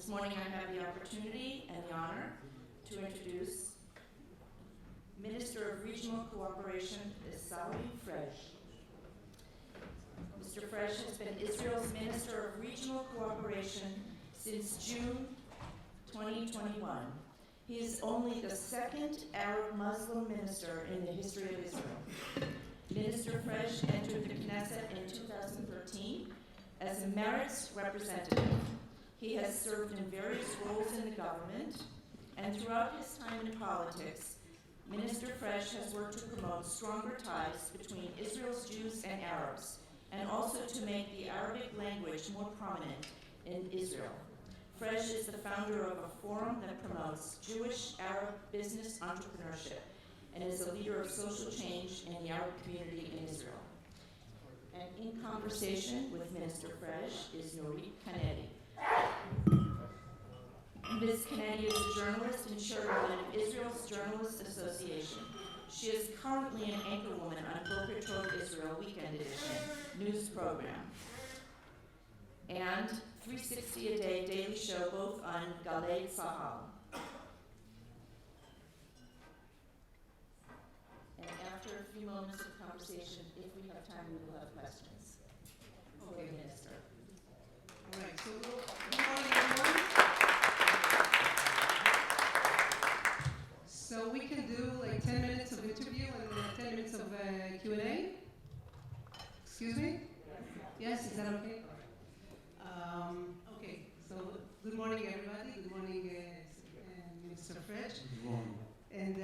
This morning I have the opportunity and the honor to introduce Minister of Regional Cooperation, Issawi Frej. Mr. Frej has been Israel's Minister of Regional Cooperation since June 2021. He is only the second Arab Muslim minister in the history of Israel. Minister Frej entered the Knesset in 2013 as a Meretz representative. He has served in various roles in the government, and throughout his time in politics, Minister Frej has worked to promote stronger ties between Israel's Jews and Arabs, and also to make the Arabic language more prominent in Israel. Frej is the founder of a forum that promotes Jewish-Arab business entrepreneurship and is a leader of social change in the Arab community in Israel. And in conversation with Minister Frej is Nurit Kanedi. Ms. Kanedi is a journalist and chairwoman of Israel's Journalists Association. She is currently an anchorwoman on Boker Tov Israel Weekend Edition news program and 360 a Day daily show both on Galei Tzahal. And after a few moments of conversation, if we have time, we will have questions for the minister. All right, so good morning, everyone. So we can do like 10 minutes of interview and 10 minutes of Q&A. Excuse me? Yes, is that okay? Okay, so good morning, everybody. Good morning, Minister Frej. Good morning. And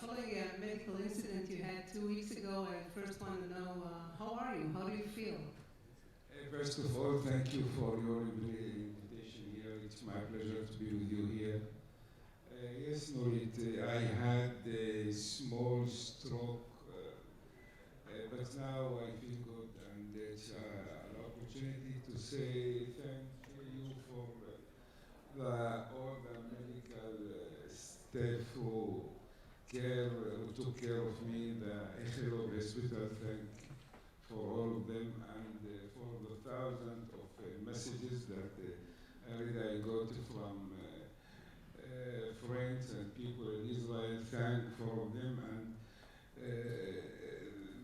following a medical incident you had 2 weeks ago, I first want to know, how are you? How do you feel? First of all, thank you for your invitation here. It's my pleasure to be with you here. Yes, Nurit, I had a small stroke, but now I feel good, and it's an opportunity to say thank you for all the medical staff who took care of me, the Echelo Hospital, thank for all of them, and for the thousands of messages that I got from friends and people in Israel, thank for them, and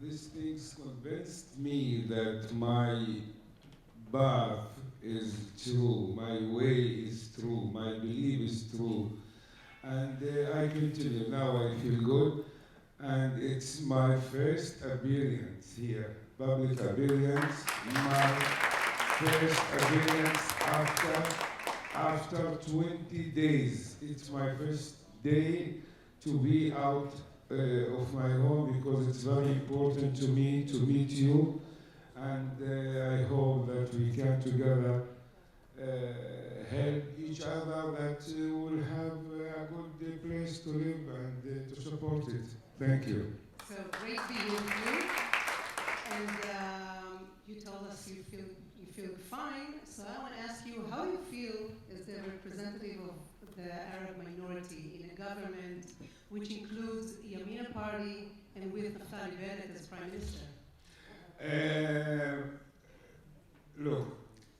these things convinced me that my path is true, my way is true, my belief is true, and I continue. Now I feel good, and it's my first appearance here, public appearance, my first appearance after 20 days. It's my first day to be out of my home because it's very important to me to meet you, and I hope that we can together help each other, that we'll have a good place to live and to support it. Thank you. So great being with you. And you told us you feel fine. So I want to ask you, how do you feel as the representative of the Arab minority in a government which includes the Yamina Party and with Naftali Bennett as Prime Minister? Look,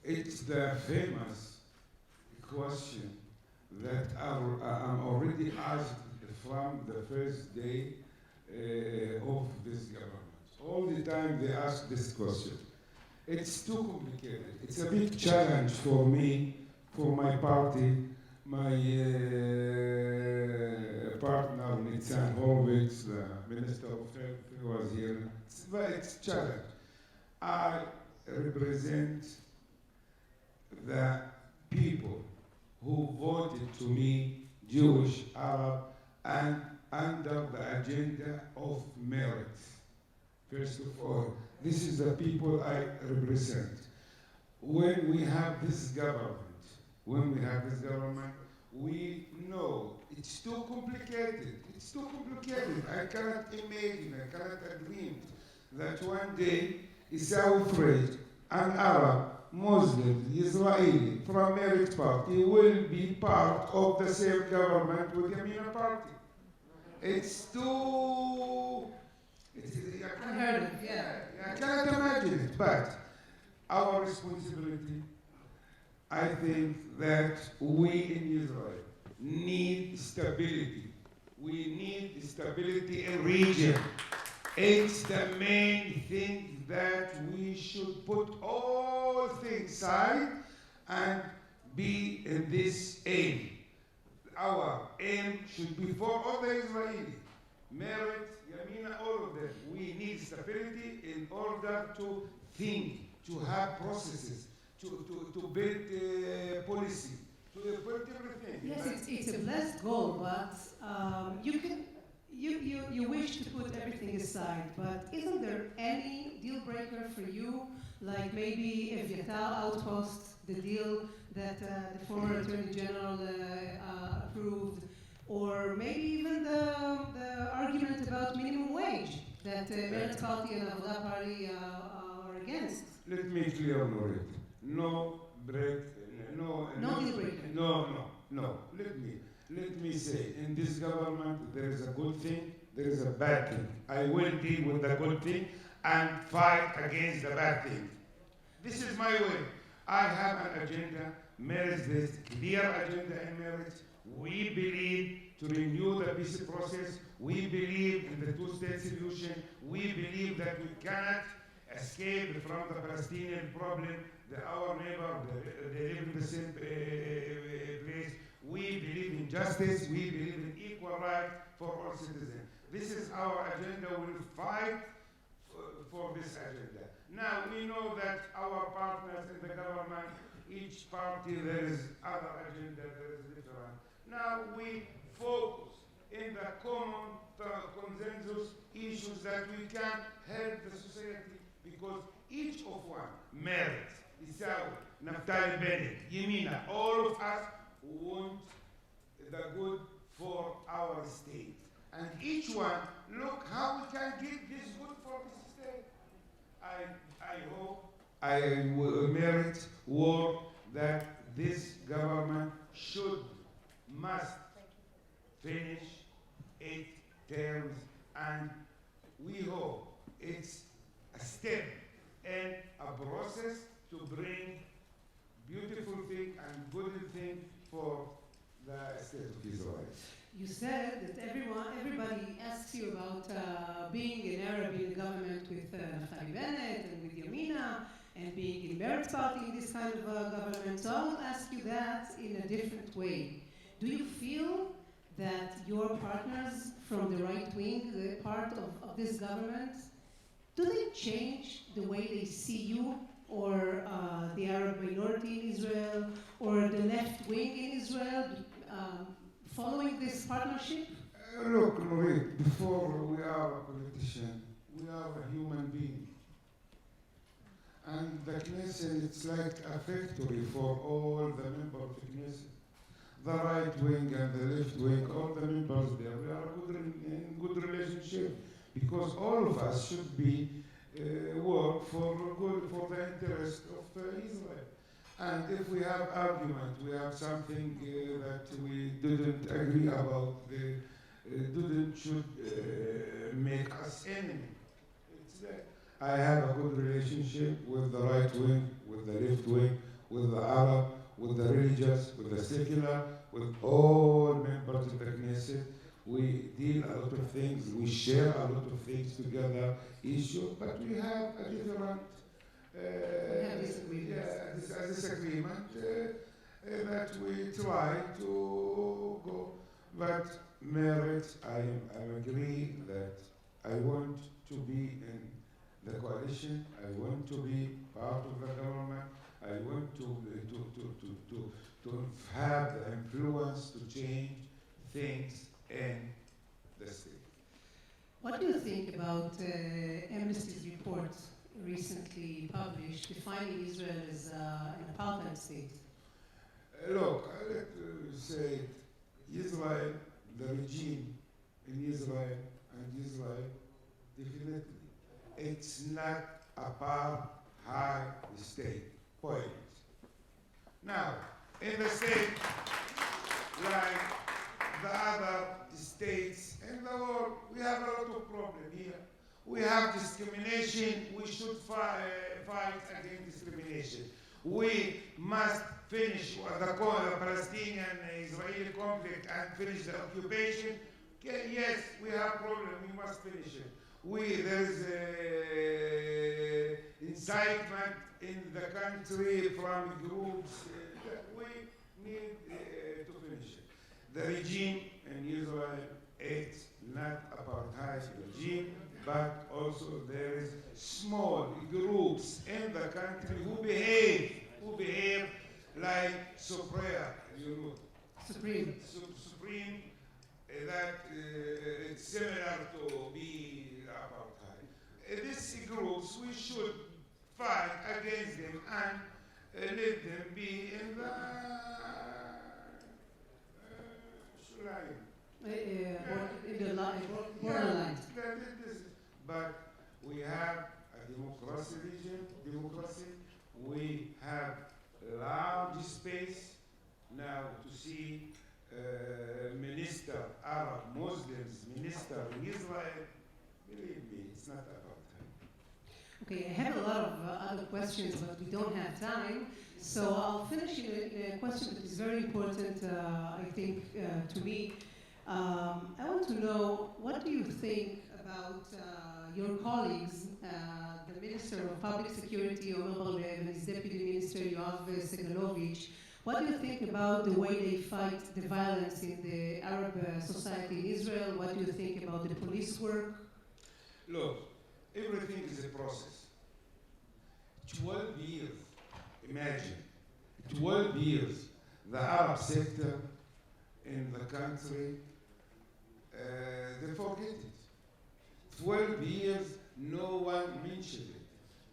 it's the famous question that I'm already asked from the first day of this government. All the time they ask this question. It's too complicated. It's a big challenge for me, for my party, my partner, Nitzan Horowitz, the Minister of Health, who was here. It's a challenge. I represent the people who voted to me, Jewish, Arab, and under the agenda of merit. First of all, this is the people I represent. When we have this government, we know it's too complicated. It's too complicated. I cannot imagine, I cannot dream that one day Issawi Frej, an Arab, Muslim, Israeli, from merit party will be part of the same government with the Yamina party. It's too... Unheard of, yeah. I cannot imagine it, but our responsibility I think that we in Israel need stability. We need stability in region. It's the main thing that we should put all things aside and be in this aim. Our aim should be for all the Israeli. Merit, Yamina, all of them. We need stability in order to think, to have processes, to build policy, to build everything. Yes, it's a blessed goal, but you wish to put everything aside, but isn't there any deal breaker for you, like maybe Eviatar Outpost, the deal that the former Attorney General approved, or maybe even the argument about minimum wage that Meretz Party and Avoda Party are against? Let me clear on it. No break, no deal breaker. No. Let me say, in this government, there is a good thing, there is a bad thing. I will deal with the good thing and fight against the bad thing. This is my way. I have an agenda, Meretz, this clear agenda in Meretz. We believe to renew the peace process. We believe in the two-state solution. We believe that we cannot escape from the Palestinian problem. Our neighbor, they live in the same place. We believe in justice. We believe in equal rights for all citizens. This is our agenda. We will fight for this agenda. Now, we know that our partners in the government, each party, there is other agenda, there is different. Now, we focus in the common consensus issues that we can help the society, because each of one merits. Issawi, Naftali Bennett, Yemina, all of us want the good for our state. And each one, look how we can get this good for this state. I hope I will merit work that this government must finish 8 terms, and we hope it's a step in a process to bring beautiful thing and good thing for the state of Israel. You said that everybody asks you about being an Arab in the government with Naftali Bennett and with Yamina, and being in Meretz Party in this kind of government. So I will ask you that in a different way. Do you feel that your partners from the right wing, the part of this government, do they change the way they see you, or the Arab minority in Israel, or the left wing in Israel, following this partnership? Look, Nurit, before we are a politician, we are a human being. And the Knesset, it's like a factory for all the members of the Knesset. The right wing and the left wing, all the members there, we are in good relationship, because all of us should be work for the interest of Israel. And if we have argument, we have something that we didn't agree about, should make us enemy. It's like I have a good relationship with the right wing, with the left wing, with the Arab, with the religious, with the secular, with all members of the Knesset. We deal a lot of things, we share a lot of things together, issues, but we have a different disagreement that we try to go. But Meretz, I agree that I want to be in the coalition, I want to be part of the government, I want to have the influence to change things in the state. What do you think about Amnesty's report recently published defining Israel as an apartheid state? Look, I like to say Israel, the regime in Israel and Israel, definitely, it's not apartheid state. Point. Now, in the state, like the other states in the world, we have a lot of problems here. We have discrimination. We should fight against discrimination. We must finish the Palestinian-Israeli conflict and finish the occupation. Okay, yes, we have problem. We must finish it. There's incitement in the country from groups. We need to finish it. The regime in Israel, it's not apartheid regime, but also there is small groups in the country who behave like Supreme. Supreme, that it's similar to be apartheid. These groups, we should fight against them and let them be in the line. Borderline. But we have a democracy. We have large space now to see Arab Muslims minister in Israel. Believe me, it's not about time. Okay, I have a lot of other questions, but we don't have time. So I'll finish in a question that is very important, I think, to me. I want to know, what do you think about your colleagues, the Minister of Public Security, Omer Bar-Lev, and his Deputy Minister, Yoav Segalovich? What do you think about the way they fight the violence in the Arab society in Israel? What do you think about the police work? Look, everything is a process. 12 years, imagine, 12 years, the Arab sector in the country, they forget it. 12 years, no one mentioned it.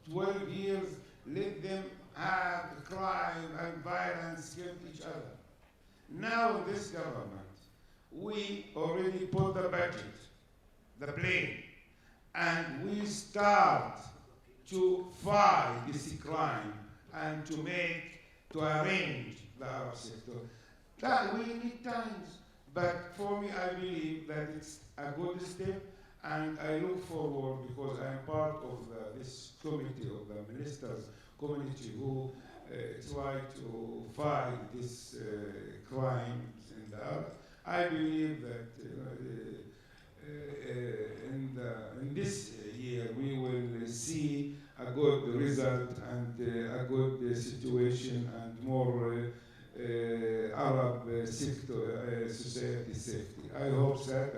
12 years, let them have crime and violence against each other. Now this government, we already put the budget, the blame, and we start to fight this crime and to arrange the Arab sector. That we need times, but for me, I believe that it's a good step, and I look forward, because I am part of this committee of the ministers community who try to fight this crimes in the Arab. I believe that in this year we will see a good result and a good situation and more Arab sector society safety. I hope that. I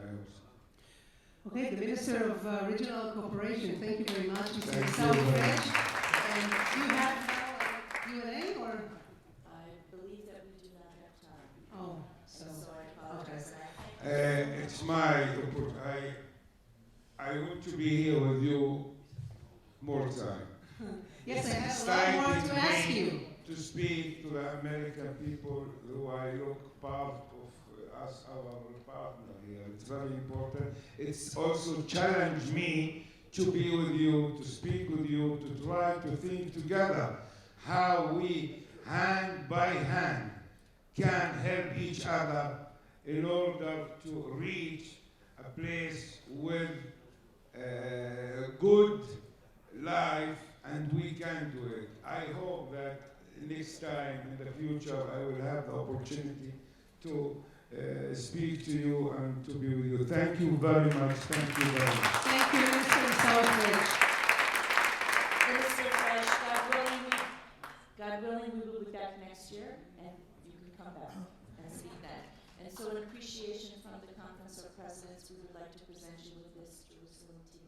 hope so. Okay, the Minister of Regional Cooperation, thank you very much, Mr. Thank Issawi you. Frej. And do you have now a Q&A or? I believe that we do not have time. Oh, So I apologize. It's my I want to be here with you more time. Yes, I It's have a lot more to exciting ask me you. to speak to the American people who I look part of as our partner here. It's very important. It's also challenged me to be with you, to speak with you, to try to think together how we, hand by hand, can help each other in order to reach a place with good life, and we can do it. I hope that next time in the future I will have the opportunity to speak to you and to be with you. Thank you very much. Thank you very much. Thank you, Mr. Issawi Frej. Minister Frej, God willing, we will be back next year, and you can come back and speak then. And so in appreciation from the Conference of Presidents, we would like to present you with this Jerusalem Tea.